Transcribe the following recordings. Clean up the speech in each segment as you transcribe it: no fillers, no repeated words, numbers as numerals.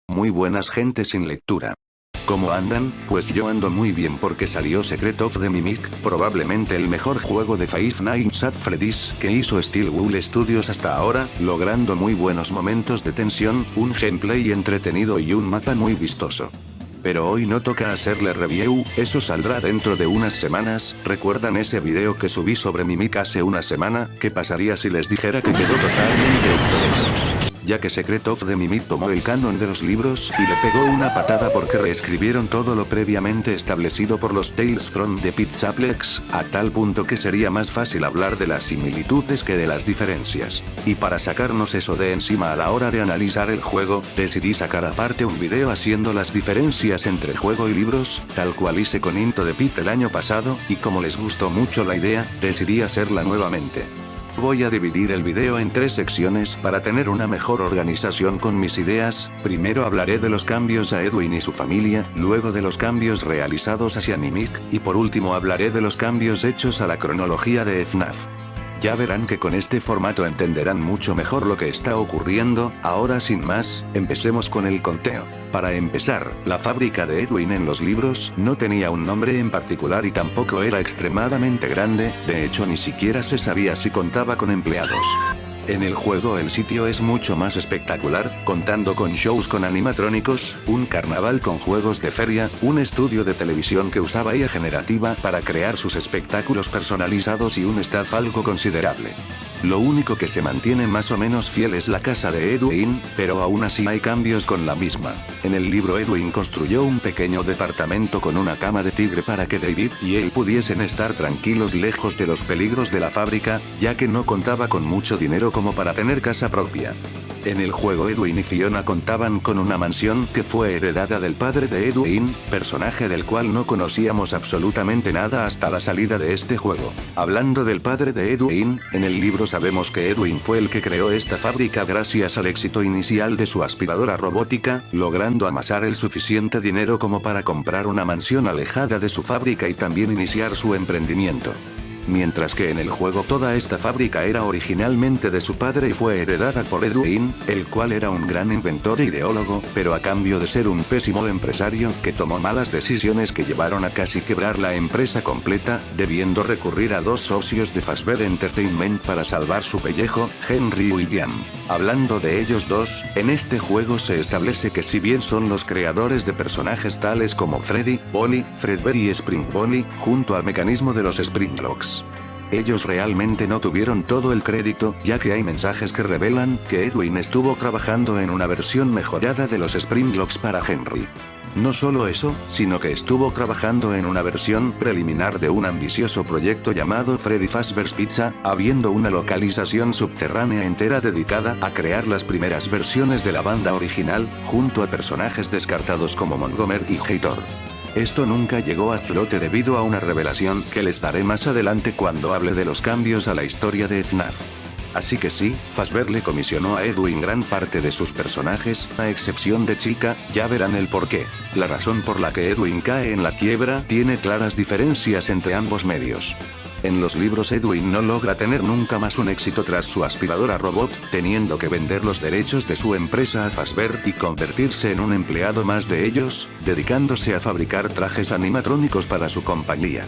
Muy buenas gente sin lectura. ¿Cómo andan? Pues yo ando muy bien porque salió Secret of the Mimic, probablemente el mejor juego de Five Nights at Freddy's que hizo Steelwood Studios hasta ahora, logrando muy buenos momentos de tensión, un gameplay entretenido y un mapa muy vistoso. Pero hoy no toca hacerle review, eso saldrá dentro de unas semanas. ¿Recuerdan ese video que subí sobre Mimic hace una semana? ¿Qué pasaría si les dijera que quedó totalmente obsoleto? Ya que Secret of the Mimic tomó el canon de los libros y le pegó una patada porque reescribieron todo lo previamente establecido por los Tales from the Pizzaplex, a tal punto que sería más fácil hablar de las similitudes que de las diferencias. Y para sacarnos eso de encima a la hora de analizar el juego, decidí sacar aparte un video haciendo las diferencias entre juego y libros, tal cual hice con Into the Pit el año pasado, y como les gustó mucho la idea, decidí hacerla nuevamente. Voy a dividir el video en 3 secciones para tener una mejor organización con mis ideas. Primero hablaré de los cambios a Edwin y su familia, luego de los cambios realizados hacia Mimic, y por último hablaré de los cambios hechos a la cronología de FNAF. Ya verán que con este formato entenderán mucho mejor lo que está ocurriendo. Ahora sin más, empecemos con el conteo. Para empezar, la fábrica de Edwin en los libros no tenía un nombre en particular y tampoco era extremadamente grande, de hecho ni siquiera se sabía si contaba con empleados. En el juego el sitio es mucho más espectacular, contando con shows con animatrónicos, un carnaval con juegos de feria, un estudio de televisión que usaba IA generativa para crear sus espectáculos personalizados y un staff algo considerable. Lo único que se mantiene más o menos fiel es la casa de Edwin, pero aún así hay cambios con la misma. En el libro Edwin construyó un pequeño departamento con una cama de tigre para que David y él pudiesen estar tranquilos lejos de los peligros de la fábrica, ya que no contaba con mucho dinero como para tener casa propia. En el juego Edwin y Fiona contaban con una mansión que fue heredada del padre de Edwin, personaje del cual no conocíamos absolutamente nada hasta la salida de este juego. Hablando del padre de Edwin, en el libro sabemos que Edwin fue el que creó esta fábrica gracias al éxito inicial de su aspiradora robótica, logrando amasar el suficiente dinero como para comprar una mansión alejada de su fábrica y también iniciar su emprendimiento. Mientras que en el juego toda esta fábrica era originalmente de su padre y fue heredada por Edwin, el cual era un gran inventor e ideólogo, pero a cambio de ser un pésimo empresario que tomó malas decisiones que llevaron a casi quebrar la empresa completa, debiendo recurrir a 2 socios de Fazbear Entertainment para salvar su pellejo, Henry y William. Hablando de ellos dos, en este juego se establece que si bien son los creadores de personajes tales como Freddy, Bonnie, Fredbear y Spring Bonnie, junto al mecanismo de los Springlocks, ellos realmente no tuvieron todo el crédito, ya que hay mensajes que revelan que Edwin estuvo trabajando en una versión mejorada de los Springlocks para Henry. No solo eso, sino que estuvo trabajando en una versión preliminar de un ambicioso proyecto llamado Freddy Fazbear's Pizza, habiendo una localización subterránea entera dedicada a crear las primeras versiones de la banda original, junto a personajes descartados como Montgomery y Hator. Esto nunca llegó a flote debido a una revelación que les daré más adelante cuando hable de los cambios a la historia de FNAF. Así que sí, Fazbear le comisionó a Edwin gran parte de sus personajes, a excepción de Chica, ya verán el porqué. La razón por la que Edwin cae en la quiebra tiene claras diferencias entre ambos medios. En los libros Edwin no logra tener nunca más un éxito tras su aspiradora robot, teniendo que vender los derechos de su empresa a Fazbear y convertirse en un empleado más de ellos, dedicándose a fabricar trajes animatrónicos para su compañía.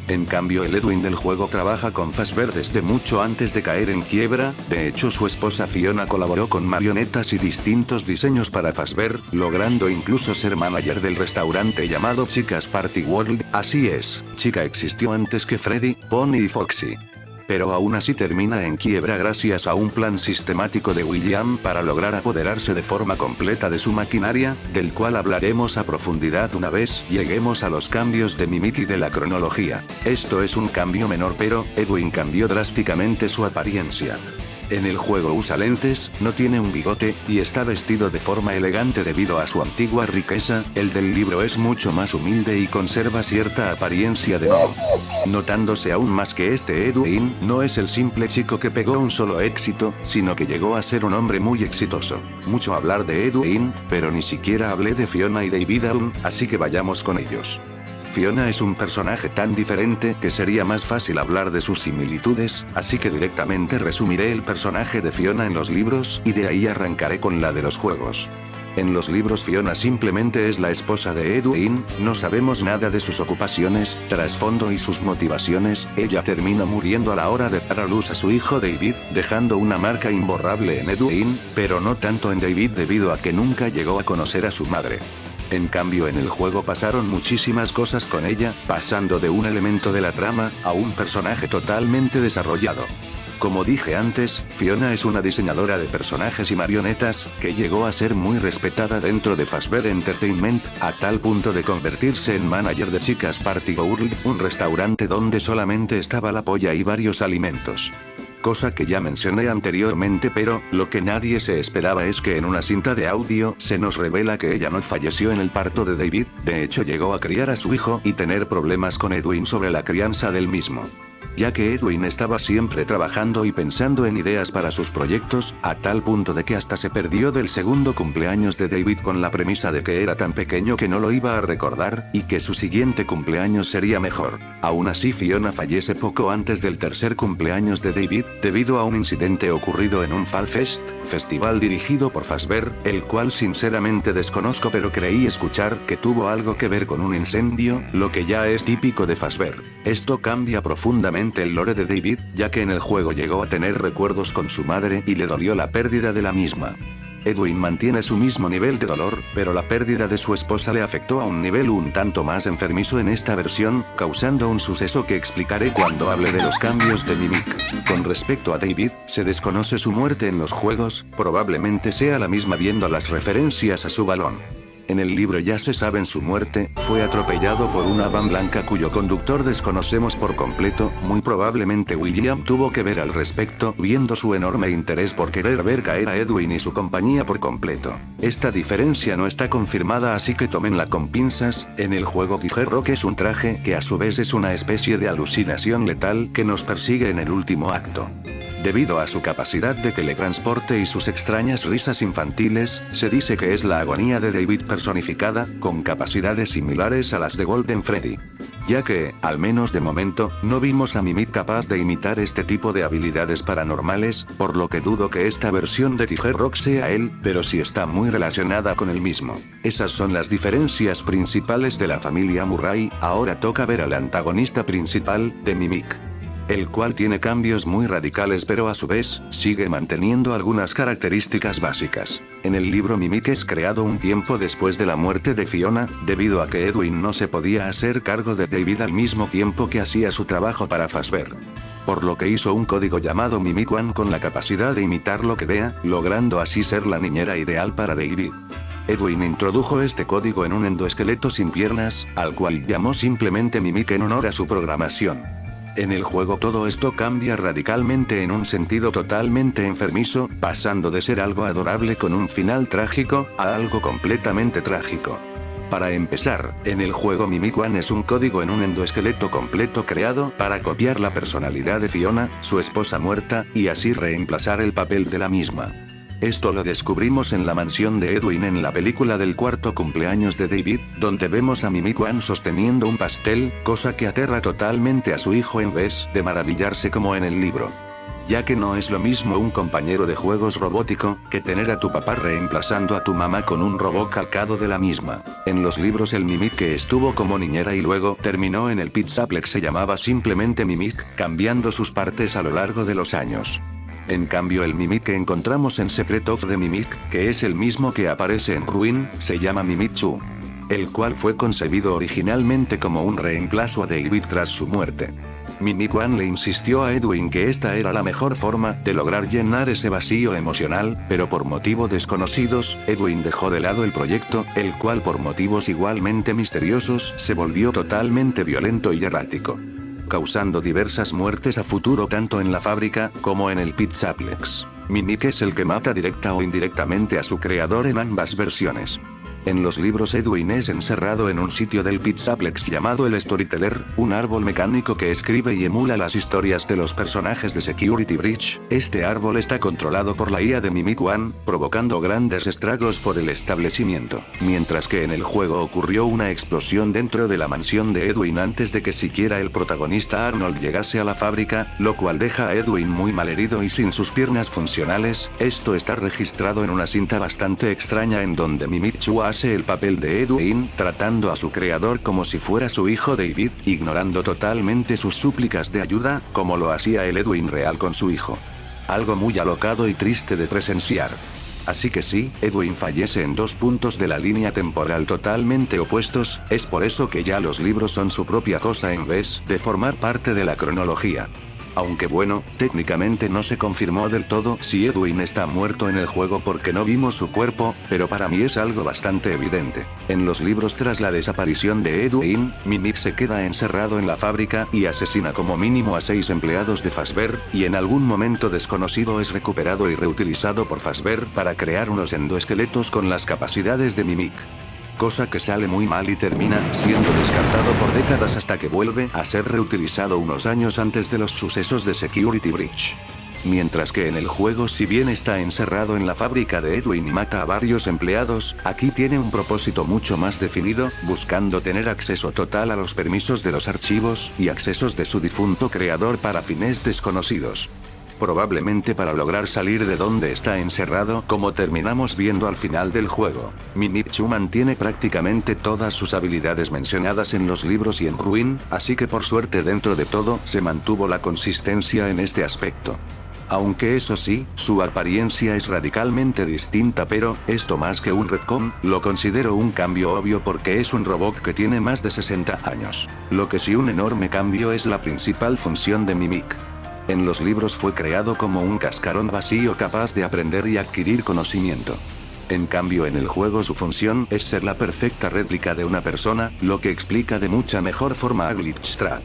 En cambio el Edwin del juego trabaja con Fazbear desde mucho antes de caer en quiebra, de hecho su esposa Fiona colaboró con marionetas y distintos diseños para Fazbear, logrando incluso ser manager del restaurante llamado Chica's Party World. Así es, Chica existió antes que Freddy, Bonnie y Foxy. Pero aún así termina en quiebra gracias a un plan sistemático de William para lograr apoderarse de forma completa de su maquinaria, del cual hablaremos a profundidad una vez lleguemos a los cambios de Mimic y de la cronología. Esto es un cambio menor, pero Edwin cambió drásticamente su apariencia. En el juego usa lentes, no tiene un bigote, y está vestido de forma elegante debido a su antigua riqueza. El del libro es mucho más humilde y conserva cierta apariencia de noob. Notándose aún más que este Edwin no es el simple chico que pegó un solo éxito, sino que llegó a ser un hombre muy exitoso. Mucho hablar de Edwin, pero ni siquiera hablé de Fiona y David aún, así que vayamos con ellos. Fiona es un personaje tan diferente que sería más fácil hablar de sus similitudes, así que directamente resumiré el personaje de Fiona en los libros y de ahí arrancaré con la de los juegos. En los libros Fiona simplemente es la esposa de Edwin, no sabemos nada de sus ocupaciones, trasfondo y sus motivaciones. Ella termina muriendo a la hora de dar a luz a su hijo David, dejando una marca imborrable en Edwin, pero no tanto en David debido a que nunca llegó a conocer a su madre. En cambio en el juego pasaron muchísimas cosas con ella, pasando de un elemento de la trama, a un personaje totalmente desarrollado. Como dije antes, Fiona es una diseñadora de personajes y marionetas, que llegó a ser muy respetada dentro de Fazbear Entertainment, a tal punto de convertirse en manager de Chicas Party Girl, un restaurante donde solamente estaba la polla y varios alimentos. Cosa que ya mencioné anteriormente, pero lo que nadie se esperaba es que en una cinta de audio se nos revela que ella no falleció en el parto de David, de hecho llegó a criar a su hijo y tener problemas con Edwin sobre la crianza del mismo. Ya que Edwin estaba siempre trabajando y pensando en ideas para sus proyectos, a tal punto de que hasta se perdió del segundo cumpleaños de David con la premisa de que era tan pequeño que no lo iba a recordar, y que su siguiente cumpleaños sería mejor. Aún así Fiona fallece poco antes del tercer cumpleaños de David, debido a un incidente ocurrido en un Fall Fest, festival dirigido por Fazbear, el cual sinceramente desconozco pero creí escuchar que tuvo algo que ver con un incendio, lo que ya es típico de Fazbear. Esto cambia profundamente el lore de David, ya que en el juego llegó a tener recuerdos con su madre y le dolió la pérdida de la misma. Edwin mantiene su mismo nivel de dolor, pero la pérdida de su esposa le afectó a un nivel un tanto más enfermizo en esta versión, causando un suceso que explicaré cuando hable de los cambios de Mimic. Con respecto a David, se desconoce su muerte en los juegos, probablemente sea la misma viendo las referencias a su balón. En el libro ya se sabe su muerte, fue atropellado por una van blanca cuyo conductor desconocemos por completo, muy probablemente William tuvo que ver al respecto, viendo su enorme interés por querer ver caer a Edwin y su compañía por completo. Esta diferencia no está confirmada así que tómenla con pinzas. En el juego Tiger-Rock es un traje que a su vez es una especie de alucinación letal que nos persigue en el último acto. Debido a su capacidad de teletransporte y sus extrañas risas infantiles, se dice que es la agonía de David personificada, con capacidades similares a las de Golden Freddy. Ya que, al menos de momento, no vimos a Mimic capaz de imitar este tipo de habilidades paranormales, por lo que dudo que esta versión de Tiger-Rock sea él, pero sí está muy relacionada con el mismo. Esas son las diferencias principales de la familia Murray. Ahora toca ver al antagonista principal, de Mimic, el cual tiene cambios muy radicales pero a su vez, sigue manteniendo algunas características básicas. En el libro Mimic es creado un tiempo después de la muerte de Fiona, debido a que Edwin no se podía hacer cargo de David al mismo tiempo que hacía su trabajo para Fazbear. Por lo que hizo un código llamado Mimic One con la capacidad de imitar lo que vea, logrando así ser la niñera ideal para David. Edwin introdujo este código en un endoesqueleto sin piernas, al cual llamó simplemente Mimic en honor a su programación. En el juego todo esto cambia radicalmente en un sentido totalmente enfermizo, pasando de ser algo adorable con un final trágico, a algo completamente trágico. Para empezar, en el juego Mimic One es un código en un endoesqueleto completo creado para copiar la personalidad de Fiona, su esposa muerta, y así reemplazar el papel de la misma. Esto lo descubrimos en la mansión de Edwin en la película del cuarto cumpleaños de David, donde vemos a Mimic One sosteniendo un pastel, cosa que aterra totalmente a su hijo en vez de maravillarse como en el libro. Ya que no es lo mismo un compañero de juegos robótico, que tener a tu papá reemplazando a tu mamá con un robot calcado de la misma. En los libros el Mimic que estuvo como niñera y luego terminó en el Pizzaplex se llamaba simplemente Mimic, cambiando sus partes a lo largo de los años. En cambio el Mimic que encontramos en Secret of the Mimic, que es el mismo que aparece en Ruin, se llama Mimichu, el cual fue concebido originalmente como un reemplazo a David tras su muerte. Mimic One le insistió a Edwin que esta era la mejor forma de lograr llenar ese vacío emocional, pero por motivos desconocidos, Edwin dejó de lado el proyecto, el cual por motivos igualmente misteriosos se volvió totalmente violento y errático, causando diversas muertes a futuro tanto en la fábrica, como en el Pizzaplex. Mimic es el que mata directa o indirectamente a su creador en ambas versiones. En los libros Edwin es encerrado en un sitio del Pizzaplex llamado el Storyteller, un árbol mecánico que escribe y emula las historias de los personajes de Security Breach. Este árbol está controlado por la IA de Mimic One, provocando grandes estragos por el establecimiento. Mientras que en el juego ocurrió una explosión dentro de la mansión de Edwin antes de que siquiera el protagonista Arnold llegase a la fábrica, lo cual deja a Edwin muy malherido y sin sus piernas funcionales. Esto está registrado en una cinta bastante extraña en donde Mimic Chu hace el papel de Edwin, tratando a su creador como si fuera su hijo David, ignorando totalmente sus súplicas de ayuda, como lo hacía el Edwin real con su hijo. Algo muy alocado y triste de presenciar. Así que sí, Edwin fallece en 2 puntos de la línea temporal totalmente opuestos, es por eso que ya los libros son su propia cosa en vez de formar parte de la cronología. Aunque bueno, técnicamente no se confirmó del todo si Edwin está muerto en el juego porque no vimos su cuerpo, pero para mí es algo bastante evidente. En los libros tras la desaparición de Edwin, Mimic se queda encerrado en la fábrica y asesina como mínimo a 6 empleados de Fazbear, y en algún momento desconocido es recuperado y reutilizado por Fazbear para crear unos endoesqueletos con las capacidades de Mimic. Cosa que sale muy mal y termina siendo descartado por décadas hasta que vuelve a ser reutilizado unos años antes de los sucesos de Security Breach. Mientras que en el juego, si bien está encerrado en la fábrica de Edwin y mata a varios empleados, aquí tiene un propósito mucho más definido, buscando tener acceso total a los permisos de los archivos y accesos de su difunto creador para fines desconocidos. Probablemente para lograr salir de donde está encerrado, como terminamos viendo al final del juego. Mimic Chu mantiene prácticamente todas sus habilidades mencionadas en los libros y en Ruin, así que por suerte dentro de todo, se mantuvo la consistencia en este aspecto. Aunque eso sí, su apariencia es radicalmente distinta, pero, esto más que un retcon, lo considero un cambio obvio porque es un robot que tiene más de 60 años. Lo que sí un enorme cambio es la principal función de Mimic. En los libros fue creado como un cascarón vacío capaz de aprender y adquirir conocimiento. En cambio en el juego su función es ser la perfecta réplica de una persona, lo que explica de mucha mejor forma a Glitchtrap.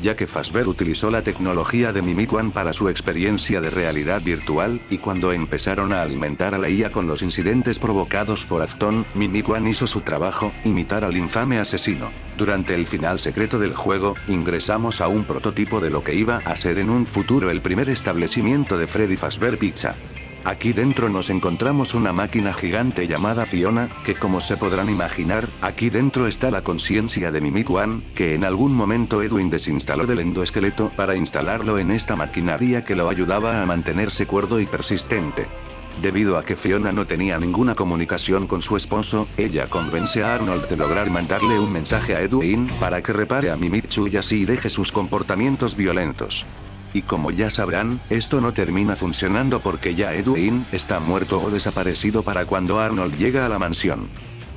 Ya que Fazbear utilizó la tecnología de Mimic One para su experiencia de realidad virtual, y cuando empezaron a alimentar a la IA con los incidentes provocados por Afton, Mimic One hizo su trabajo, imitar al infame asesino. Durante el final secreto del juego, ingresamos a un prototipo de lo que iba a ser en un futuro el primer establecimiento de Freddy Fazbear Pizza. Aquí dentro nos encontramos una máquina gigante llamada Fiona, que como se podrán imaginar, aquí dentro está la conciencia de Mimic One, que en algún momento Edwin desinstaló del endoesqueleto para instalarlo en esta maquinaria que lo ayudaba a mantenerse cuerdo y persistente. Debido a que Fiona no tenía ninguna comunicación con su esposo, ella convence a Arnold de lograr mandarle un mensaje a Edwin para que repare a Mimic Chu y así deje sus comportamientos violentos. Y como ya sabrán, esto no termina funcionando porque ya Edwin está muerto o desaparecido para cuando Arnold llega a la mansión.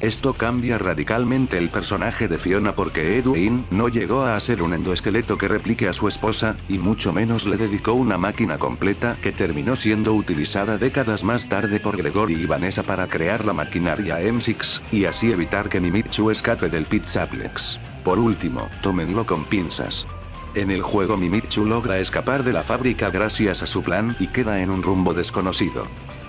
Esto cambia radicalmente el personaje de Fiona porque Edwin no llegó a hacer un endoesqueleto que replique a su esposa, y mucho menos le dedicó una máquina completa que terminó siendo utilizada décadas más tarde por Gregory y Vanessa para crear la maquinaria M6, y así evitar que Mimic Chu escape del Pizzaplex. Por último, tómenlo con pinzas. En el juego Mimic Chu logra escapar de la fábrica gracias a su plan y queda en un rumbo desconocido.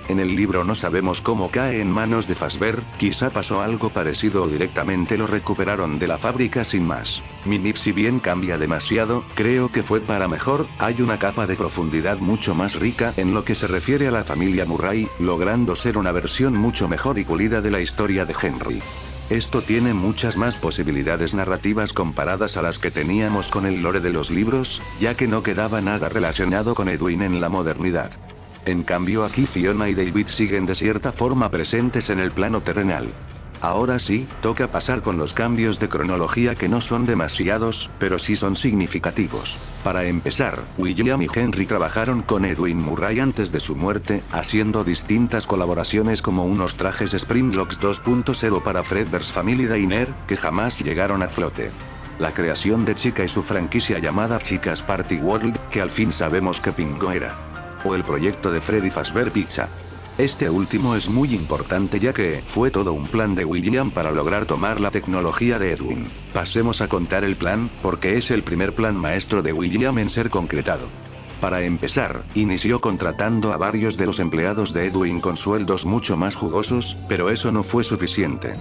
En el libro no sabemos cómo cae en manos de Fazbear, quizá pasó algo parecido o directamente lo recuperaron de la fábrica sin más. Mimic si bien cambia demasiado, creo que fue para mejor, hay una capa de profundidad mucho más rica en lo que se refiere a la familia Murray, logrando ser una versión mucho mejor y pulida de la historia de Henry. Esto tiene muchas más posibilidades narrativas comparadas a las que teníamos con el lore de los libros, ya que no quedaba nada relacionado con Edwin en la modernidad. En cambio aquí Fiona y David siguen de cierta forma presentes en el plano terrenal. Ahora sí, toca pasar con los cambios de cronología que no son demasiados, pero sí son significativos. Para empezar, William y Henry trabajaron con Edwin Murray antes de su muerte, haciendo distintas colaboraciones como unos trajes Springlocks 2.0 para Fredbear's Family Diner, que jamás llegaron a flote. La creación de Chica y su franquicia llamada Chicas Party World, que al fin sabemos que Pingo era. O el proyecto de Freddy Fazbear Pizza. Este último es muy importante ya que fue todo un plan de William para lograr tomar la tecnología de Edwin. Pasemos a contar el plan, porque es el primer plan maestro de William en ser concretado. Para empezar, inició contratando a varios de los empleados de Edwin con sueldos mucho más jugosos, pero eso no fue suficiente.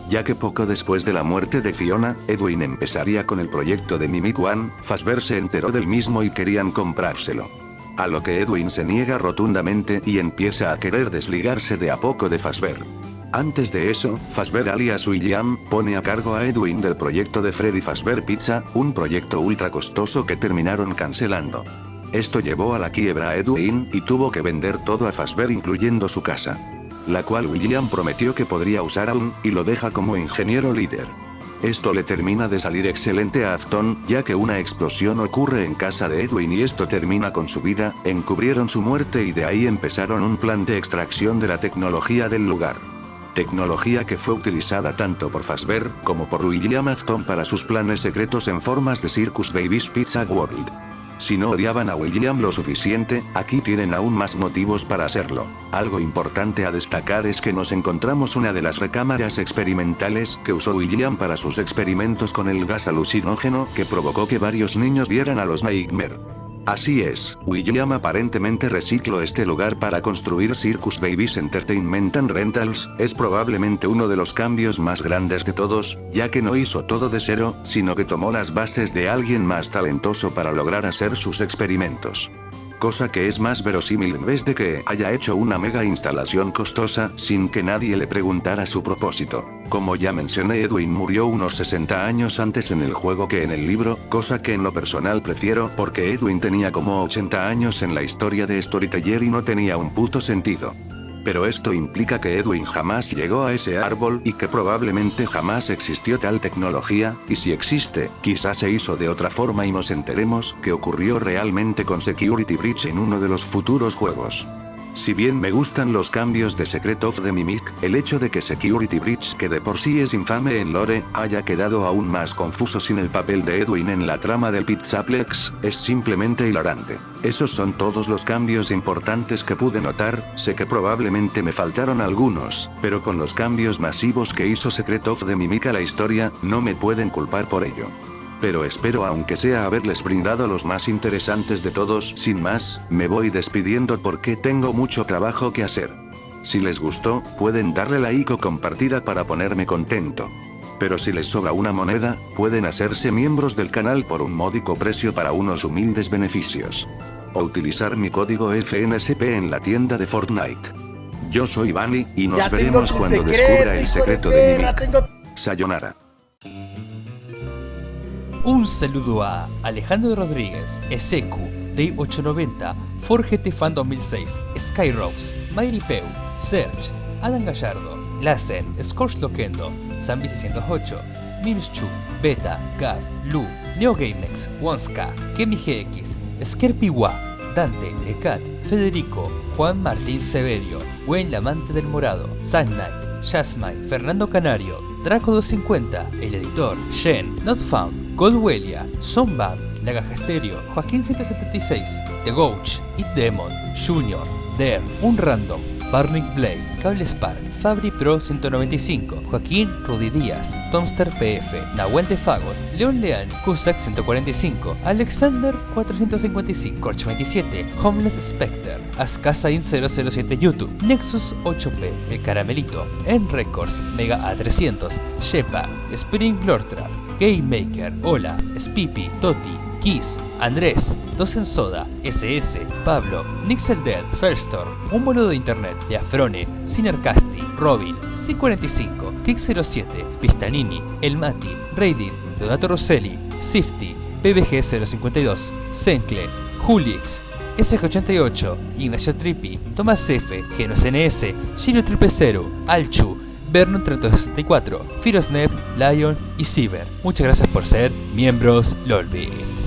Ya que poco después de la muerte de Fiona, Edwin empezaría con el proyecto de Mimic One, Fazbear se enteró del mismo y querían comprárselo. A lo que Edwin se niega rotundamente y empieza a querer desligarse de a poco de Fazbear. Antes de eso, Fazbear alias William, pone a cargo a Edwin del proyecto de Freddy Fazbear Pizza, un proyecto ultra costoso que terminaron cancelando. Esto llevó a la quiebra a Edwin y tuvo que vender todo a Fazbear incluyendo su casa. La cual William prometió que podría usar aún, y lo deja como ingeniero líder. Esto le termina de salir excelente a Afton, ya que una explosión ocurre en casa de Edwin y esto termina con su vida, encubrieron su muerte y de ahí empezaron un plan de extracción de la tecnología del lugar. Tecnología que fue utilizada tanto por Fazbear, como por William Afton para sus planes secretos en formas de Circus Baby's Pizza World. Si no odiaban a William lo suficiente, aquí tienen aún más motivos para hacerlo. Algo importante a destacar es que nos encontramos una de las recámaras experimentales que usó William para sus experimentos con el gas alucinógeno que provocó que varios niños vieran a los Nightmare. Así es, William aparentemente recicló este lugar para construir Circus Baby's Entertainment and Rentals, es probablemente uno de los cambios más grandes de todos, ya que no hizo todo de cero, sino que tomó las bases de alguien más talentoso para lograr hacer sus experimentos. Cosa que es más verosímil en vez de que haya hecho una mega instalación costosa sin que nadie le preguntara su propósito. Como ya mencioné, Edwin murió unos 60 años antes en el juego que en el libro, cosa que en lo personal prefiero porque Edwin tenía como 80 años en la historia de Storyteller y no tenía un puto sentido. Pero esto implica que Edwin jamás llegó a ese árbol y que probablemente jamás existió tal tecnología, y si existe, quizás se hizo de otra forma y nos enteremos que ocurrió realmente con Security Breach en uno de los futuros juegos. Si bien me gustan los cambios de Secret of the Mimic, el hecho de que Security Breach, que de por sí es infame en lore, haya quedado aún más confuso sin el papel de Edwin en la trama del Pizzaplex, es simplemente hilarante. Esos son todos los cambios importantes que pude notar, sé que probablemente me faltaron algunos, pero con los cambios masivos que hizo Secret of the Mimic a la historia, no me pueden culpar por ello. Pero espero aunque sea haberles brindado los más interesantes de todos. Sin más, me voy despidiendo porque tengo mucho trabajo que hacer. Si les gustó, pueden darle like o compartida para ponerme contento. Pero si les sobra una moneda, pueden hacerse miembros del canal por un módico precio para unos humildes beneficios. O utilizar mi código FNSP en la tienda de Fortnite. Yo soy Bunny, y nos veremos cuando descubra el secreto de Mimic. Sayonara. Un saludo a Alejandro Rodríguez, Eseku, Day890, ForGT Fan 2006, Skyrocks, Mayri Peu, Serge, Adam Gallardo, Lassen, Scorch Loquendo, Zambi 608, Milchu, Beta, Gav, Lu, NeoGamex, Wonska, Kemi GX, Skerpiwa, Dante, Ecat, Federico, Juan Martín Severio, Wayne Lamante del Morado, Sun Knight, Jasmine, Fernando Canario, Draco 250, el editor, Shen, Not Found, Goldwelia, Zombam, La Gaja Estéreo, Joaquín 176, The Gouch, It Demon, Junior, Der, Un Random, Burning Blade, Cable Spark, Fabri Pro 195, Joaquín Rudy Díaz, Tomster PF, Nahuel de Fagos, León Leán, Cusack 145, Alexander 455, Corch 27, Homeless Spectre, Ascasain 007 YouTube, Nexus 8P, El Caramelito, En Records, Mega A300, Shepa, Spring Lortrap, Game Maker, Hola, Spipi, Toti, Kiss, Andrés, Dos en Soda, SS, Pablo, Nixel Dead, Firstorm, Un Boludo de Internet, Leafrone, Cinercasti, Robin, C45, Tix07, Pistanini, El Mati, Reidit, Donato Rosselli, Sifty, PBG 052, Sencle, Julix, SG88, Ignacio Trippi, Tomás F, Genos NS, Gino Triple Zero, Alchu, Vernon 364, Firosnep, Lion y Ciber. Muchas gracias por ser miembros LOLBIT.